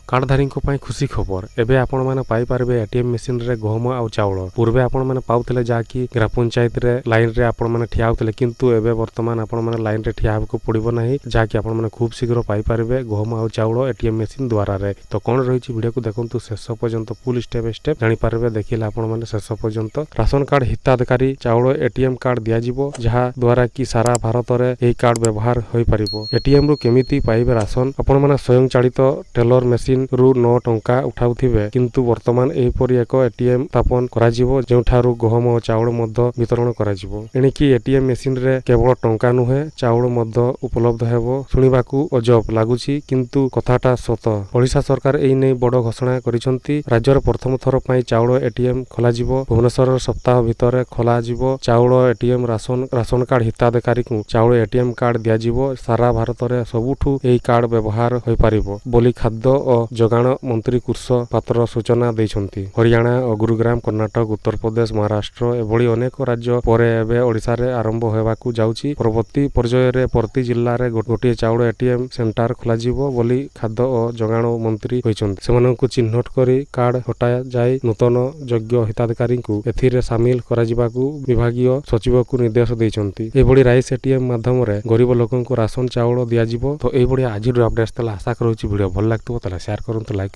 कार्डधारी खुशी खबर एबे आपण माने पाई पारबे एटीएम मशीन रे गहम आउ चाउल पूर्वे आपण माने पाउतले जाकी ग्राम पंचायत रे लाइन रे आपण माने ठिया होतले किंतु एबे वर्तमान आपण माने लाइन रे ठिया होको पड़िबो नाही जाकी आपण माने खूब शीघ्र पाई पारबे गहम आउ चाउल एटीएम मशीन द्वारा रे। तो कोन रहिछि वीडियो को देखंतु शेष पर्यंत फुल स्टेप बाय स्टेप जानि पारबे देखिले आपण माने शेष पर्यंत। राशन कार्ड हिताधिकारी चाउल एटीएम कार्ड दिया जिवो जहा द्वारा कि सारा भारत रे एही कार्ड व्यवहार होई परिबो। एटीएम रु केमिति पाइबे राशन आपण माने स्वयं चालित टेलर मशीन रु 9 टंका उठाउथिबे किंतु वर्तमान एहीपरि एक एटीएम स्थापन करा जिवो जेउठारु गहम और चाउल मध्य वितरण करा जिवो। एणिकी एटीएम मशीन रे केवल टंका नुहे चाउल मध्य उपलब्ध हेबो। सुनिबाकू अजब लागुछि किंतु कथाटा सत। ओडिशा सरकार एई नै बड़ घोषणा करिसंती। राज्यर प्रथम थर पई चाउल एटीएम खोला जिवो। भुवनेश्वर सप्ताह भितर खोला जिवो चाउल एटीएम राशन कार्ड हिताधिकारी को चाउल एटीएम कार्ड दिया जिवो। सारा भारत रे सबुठु एई कार्ड व्यवहार होई परिबो बोली खाद्य और जोगाण मंत्री कुर्ष पात्र सूचना दैछंती। हरियाणा और गुरुग्राम कर्नाटक उत्तर प्रदेश महाराष्ट्र एभली अनेक राज्य परे एबे ओडिशा रे आरंभ होबाकू जाउछि। परवर्ती पर्याय रे प्रति जिल्ला रे गोटे चाउल एटीएम सेंटर खोला जिवो बोली खाद्य और जोगाण मंत्री कहिसंती। सेमानंकु चिन्हट करी कार्ड हटाया जाय नूतन योग्य हिताधिकारी को एथिरे शामिल करा जिबाकू विभागीय सचिव को निर्देश दैछंती। एभली राइस एटीएम माध्यम रे गरीब लोकंकु राशन चाउल दिया जिवो। तो एभली आजिर अपडेट्स तला आशा करूछि वीडियो भल लागतबो तला शेयर करंतु लाइक